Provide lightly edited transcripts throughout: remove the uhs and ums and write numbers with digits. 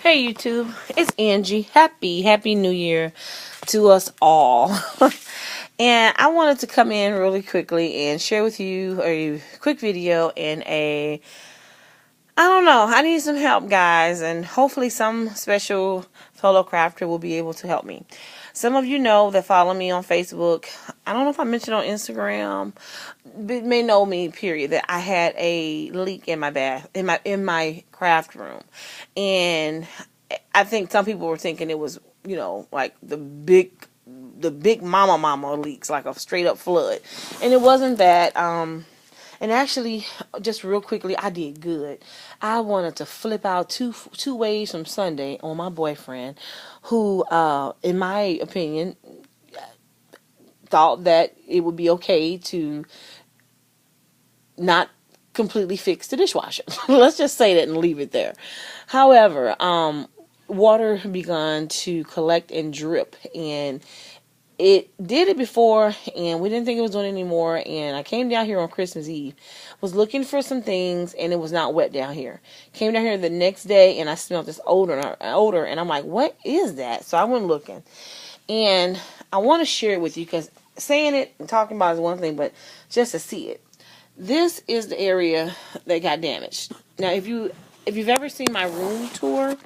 Hey YouTube, it's Angie. Happy New Year to us all. And I wanted to come in really quickly and share with you a quick video and I don't know, I need some help, guys, and hopefully some special fellow crafter will be able to help me. Some of you know that follow me on Facebook. I don't know if I mentioned on Instagram, but may know me, period, that I had a leak in my bath, in my craft room. And I think some people were thinking it was, like the big mama leaks, like a straight up flood. And it wasn't that. And actually, just real quickly, I did good. I wanted to flip out two ways from Sunday on my boyfriend, who, in my opinion, thought that it would be okay to not completely fix the dishwasher. Let's just say that and leave it there. However, water begun to collect and drip, and it did it before, and we didn't think it was doing it anymore. And I came down here on Christmas Eve, was looking for some things, and it was not wet down here. Came down here the next day, and I smelled this odor, and I'm like, what is that? So I went looking, and I want to share it with you, because saying it and talking about it is one thing, but just to see it. This is the area that got damaged. Now, if you've ever seen my room tour,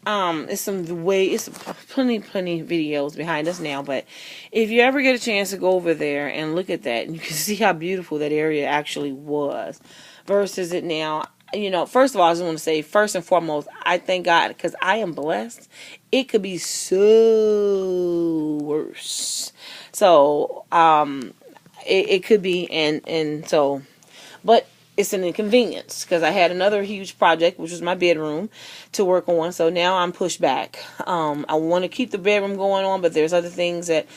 it's plenty videos behind us now, but if you ever get a chance to go over there and look at that, and you can see how beautiful that area actually was versus it now. First of all, I just want to say, first and foremost, I thank God, because I am blessed. It could be so worse. So, it could be, and so, but it's an inconvenience, because I had another huge project, which was my bedroom, to work on. So now I'm pushed back. I want to keep the bedroom going on, but there's other things that,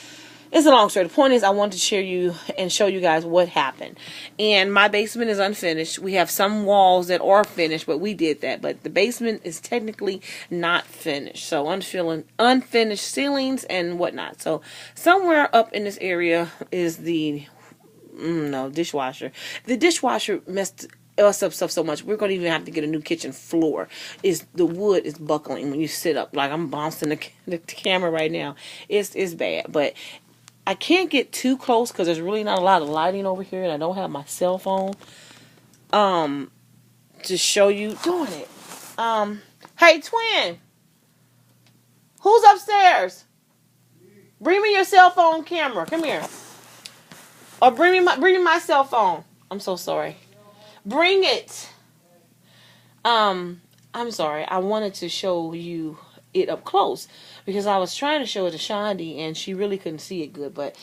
it's a long story. The point is, I want to share you and show you guys what happened. And my basement is unfinished. We have some walls that are finished, but we did that. But the basement is technically not finished. So unfinished ceilings and whatnot. So somewhere up in this area is the dishwasher. The dishwasher messed us up stuff so much, we're going to even have to get a new kitchen floor. The wood is buckling when you sit up. Like, I'm bouncing the camera right now. It's bad. But I can't get too close, because there's really not a lot of lighting over here, and I don't have my cell phone to show you doing it. Hey, twin, who's upstairs? Bring me your cell phone camera. Come here. Or bring me my cell phone. I'm so sorry. Bring it. I'm sorry. I wanted to show you it up close, because I was trying to show it to Shandi, and she really couldn't see it good. But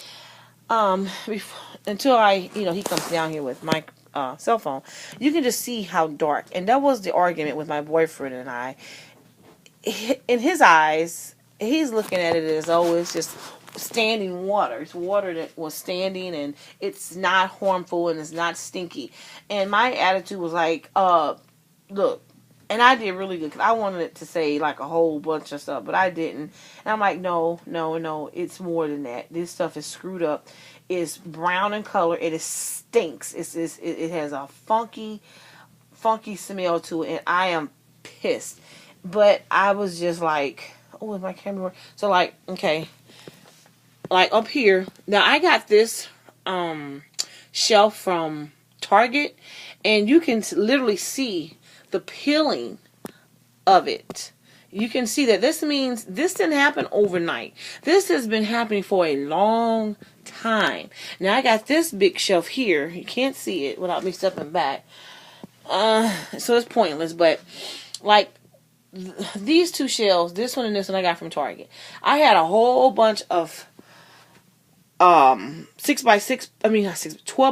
until he comes down here with my cell phone, you can just see how dark. And that was the argument with my boyfriend and I. In his eyes, he's looking at it as, oh, it's just standing water. It's water that was standing, and it's not harmful, and it's not stinky. And my attitude was like, look, and I did really good, because I wanted it to say like a whole bunch of stuff, but I didn't. And I'm like, no, it's more than that. This stuff is screwed up. It's brown in color. It stinks. It has a funky smell to it, and I am pissed. But I was just like, oh, is my camera working? So, like, okay, like up here. Now, I got this shelf from Target, and you can literally see the peeling of it. You can see that this means this didn't happen overnight. This has been happening for a long time. Now, I got this big shelf here. You can't see it without me stepping back. So it's pointless, but like these two shelves, this one and this one, I got from Target. I had a whole bunch of 12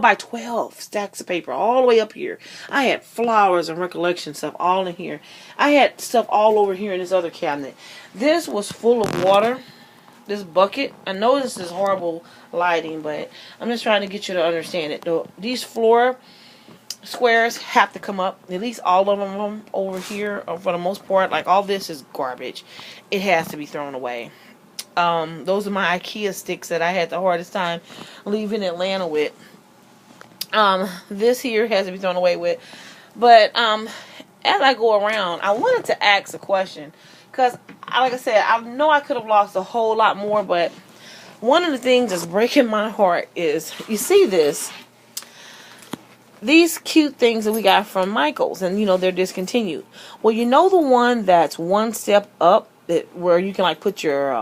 by 12 stacks of paper all the way up here. I had flowers and recollection stuff all in here. I had stuff all over here in this other cabinet. This was full of water. This bucket. I know this is horrible lighting, but I'm just trying to get you to understand it. These floor squares have to come up. At least all of them over here, for the most part. Like, all this is garbage. It has to be thrown away. Those are my IKEA sticks that I had the hardest time leaving Atlanta with. This here has to be thrown away with. But as I go around, I wanted to ask a question. Because, like I said, I know I could have lost a whole lot more, but one of the things that's breaking my heart is, you see these cute things that we got from Michael's, and they're discontinued. Well, the one that's one step up, that where you can like put your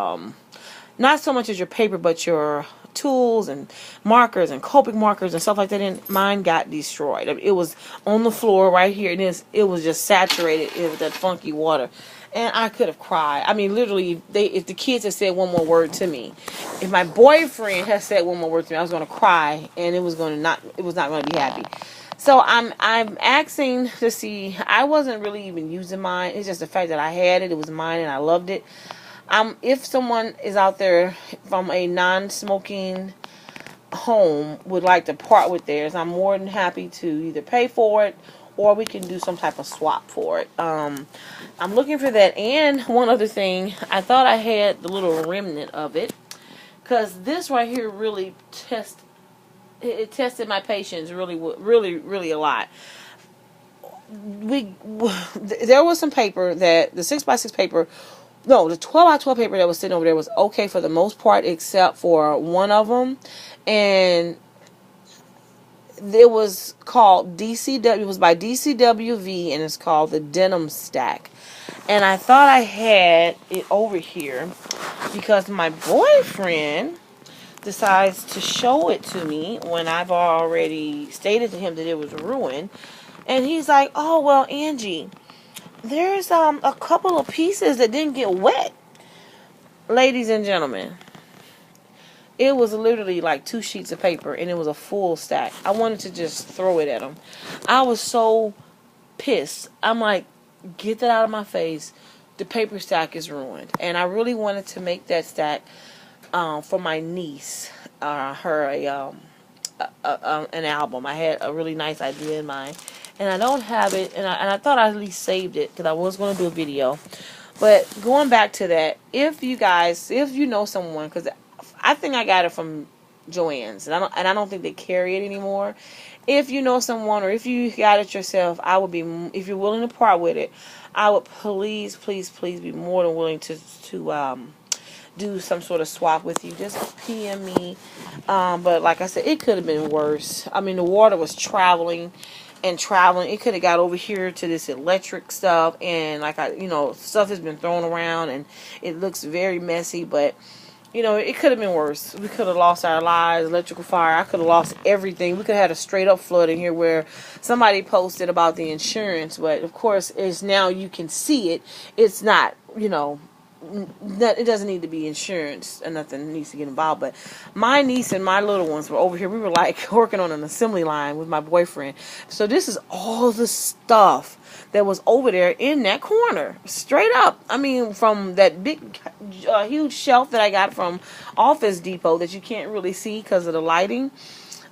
not so much as your paper, but your tools and markers and Copic markers and stuff like that. And mine got destroyed. I mean, it was on the floor right here, and it was just saturated with that funky water. And I could have cried. I mean, literally, if the kids had said one more word to me, if my boyfriend had said one more word to me, I was going to cry, and it was not going to be happy. So I'm asking to see. I wasn't really even using mine. It's just the fact that I had it. It was mine, and I loved it. If someone is out there from a non-smoking home would like to part with theirs, I'm more than happy to either pay for it or we can do some type of swap for it. I'm looking for that. And one other thing, I thought I had the little remnant of it, because this right here really tested my patience really a lot. There was some paper that the 6x6 paper. No, the 12x12 paper that was sitting over there was okay for the most part, except for one of them. And it was called DCW. It was by DCWV, and it's called the Denim Stack. And I thought I had it over here because my boyfriend decides to show it to me when I've already stated to him that it was ruined. And he's like, "Oh, well, Angie, there's a couple of pieces that didn't get wet." Ladies and gentlemen, it was literally like 2 sheets of paper, and it was a full stack. I wanted to just throw it at him. I was so pissed. I'm like, get that out of my face. The paper stack is ruined. And I really wanted to make that stack for my niece, her an album. I had a really nice idea in mind, and I don't have it, and I thought I at least saved it because I was going to do a video. But going back to that, if you know someone, because I think I got it from Joann's, and I don't think they carry it anymore. If you know someone, or if you got it yourself, I would be, if you're willing to part with it, I would please be more than willing to do some sort of swap with you. Just PM me. But like I said, it could have been worse. I mean, the water was traveling. It could have got over here to this electric stuff, and stuff has been thrown around, and it looks very messy. But it could have been worse. We could have lost our lives, electrical fire. I could have lost everything. We could have had a straight up flood in here where somebody posted about the insurance, but of course, it's now you can see it. It's not, it doesn't need to be insurance, and nothing needs to get involved. But my niece and my little ones were over here. We were like working on an assembly line with my boyfriend. So this is all the stuff that was over there in that corner, straight up. I mean, from that big, huge shelf that I got from Office Depot that you can't really see because of the lighting.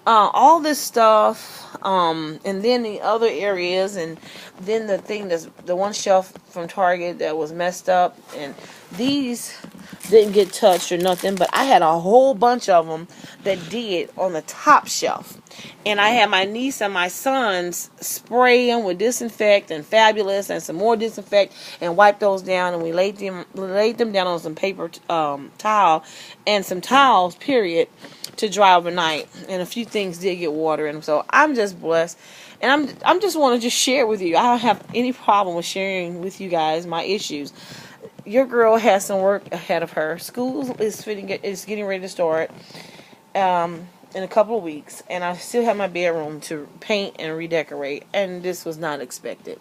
All this stuff, and then the other areas, and then the one shelf from Target that was messed up, and these didn't get touched or nothing, but I had a whole bunch of them that did on the top shelf. And I had my niece and my sons spray them with disinfect and Fabulous and some more disinfect and wipe those down, and we laid them down on some paper towel and some towels, period, to dry overnight. And a few things did get water in them. So I'm just blessed. And I'm just want to just share with you. I don't have any problem with sharing with you guys my issues. Your girl has some work ahead of her. School is getting ready to start in a couple of weeks, and I still have my bedroom to paint and redecorate, and this was not expected.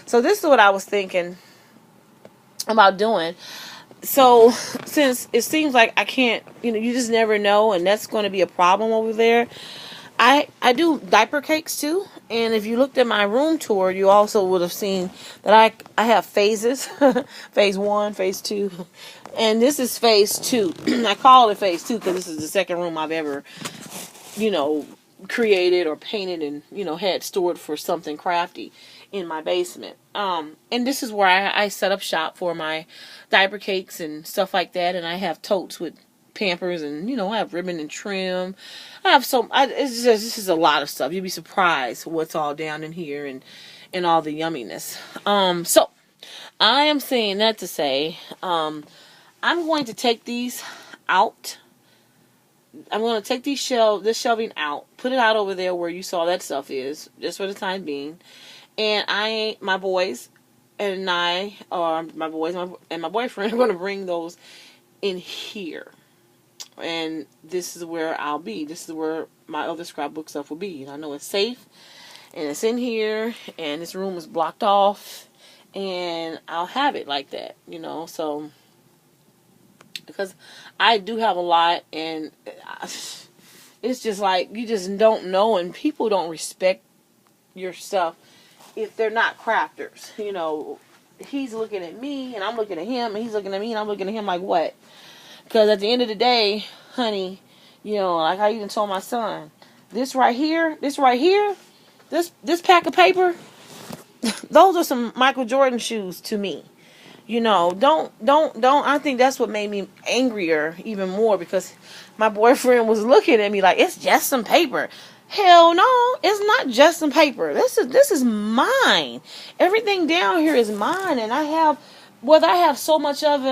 So this is what I was thinking about doing. So since it seems like I can't, you just never know, and that's going to be a problem over there. I do diaper cakes too, and if you looked at my room tour, you also would have seen that I have phases, phase 1, phase 2, and this is phase 2. I call it phase 2 because this is the second room I've ever, created or painted and, had stored for something crafty in my basement. And this is where I set up shop for my diaper cakes and stuff like that, and I have totes with Pampers, and I have ribbon and trim. I have this is a lot of stuff. You'd be surprised what's all down in here, and all the yumminess. So I am saying that to say, I'm going to take these out. I'm going to take this shelving out, put it out over there where you saw that stuff is, just for the time being. And my boys and I, or my boys and my boyfriend, are going to bring those in here. And this is where I'll be. This is where my other scrapbook stuff will be. And I know it's safe, and it's in here, and this room is blocked off, and I'll have it like that, so, because I do have a lot, and it's just like, you just don't know, and people don't respect your stuff if they're not crafters. He's looking at me, and I'm looking at him, and he's looking at me, and I'm looking at him like, what? Because at the end of the day, honey, like I even told my son, this pack of paper, those are some Michael Jordan shoes to me. Don't. I think that's what made me angrier even more, because my boyfriend was looking at me like, it's just some paper. Hell no, it's not just some paper. This is mine. Everything down here is mine, and whether I have so much of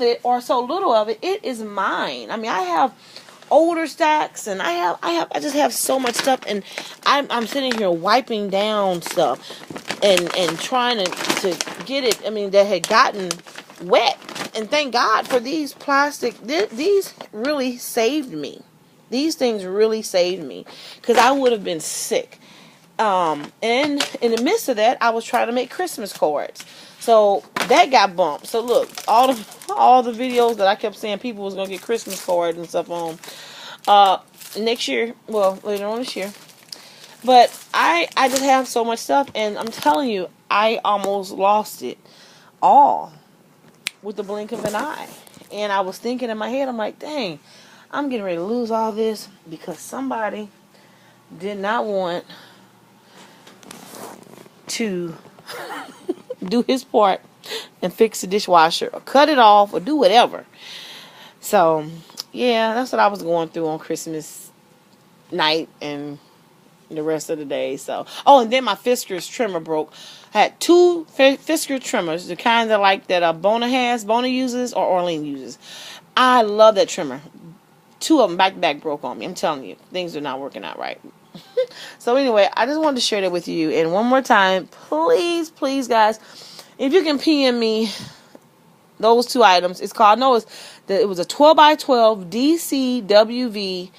it or so little of it, it is mine. I mean, I have older stacks, and I just have so much stuff, and I'm sitting here wiping down stuff and trying to get it. I mean, that had gotten wet, and thank God for these plastic. These really saved me. These things really saved me, because I would have been sick. And in the midst of that, I was trying to make Christmas cards. So that got bumped. So look, all the videos that I kept saying people was gonna get Christmas cards and stuff on next year, well, later on this year. But I just have so much stuff, and I'm telling you, I almost lost it all with the blink of an eye. And I was thinking in my head, I'm like, dang, I'm getting ready to lose all this because somebody did not want to do his part and fix the dishwasher or cut it off or do whatever. So, yeah, that's what I was going through on Christmas night and the rest of the day. So, and then my Fiskars trimmer broke. I had two Fiskars trimmers, the kind that Bona uses or Orlean uses. I love that trimmer. Two of them back to back broke on me. I'm telling you, things are not working out right. So anyway, I just wanted to share that with you. And one more time, please, guys, if you can PM me those two items. It was a 12 by 12 DCWV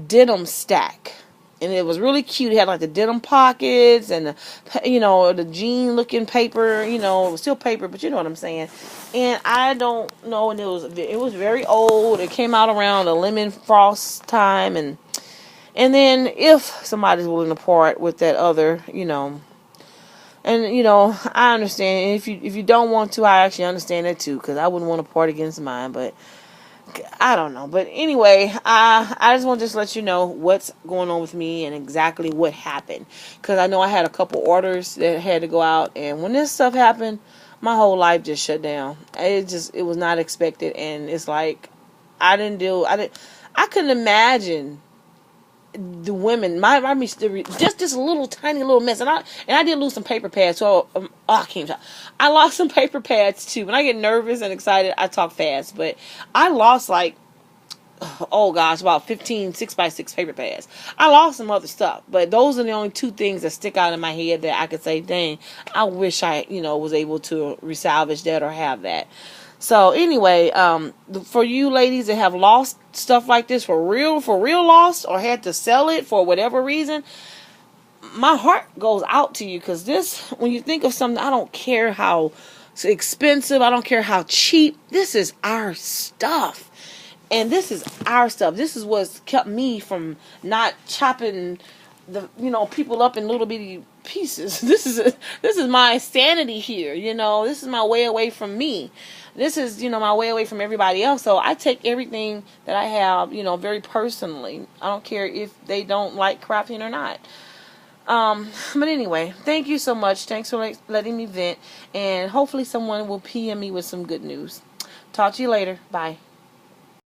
denim stack. And it was really cute. It had like the denim pockets and the jean looking paper. It was still paper, but you know what I'm saying. And I don't know. And it was very old. It came out around the lemon frost time, and then if somebody's willing to part with that other, and I understand. And if you don't want to, I actually understand that too, because I wouldn't want to part against mine, but I don't know. But anyway, I just want to let you know what's going on with me and exactly what happened. Because I know I had a couple orders that had to go out. And when this stuff happened, my whole life just shut down. It was not expected. And it's like, I couldn't imagine the women, just this little tiny little mess, and I did lose some paper pads. So I can't talk. I lost some paper pads too. When I get nervous and excited, I talk fast. But I lost about 15 6x6 paper pads. I lost some other stuff, but those are the only two things that stick out in my head that I could say, dang, I wish I was able to resalvage that or have that. So anyway, for you ladies that have lost stuff like this for real lost, or had to sell it for whatever reason, my heart goes out to you, because when you think of something, I don't care how expensive, I don't care how cheap, this is our stuff. And this is our stuff. This is what's kept me from not chopping the people up in little bitty pieces. This is my sanity here. This is my way away from me. This is my way away from everybody else. So I take everything that I have very personally. I don't care if they don't like crafting or not. But anyway, thank you so much. Thanks for letting me vent, and hopefully someone will PM me with some good news. Talk to you later. Bye.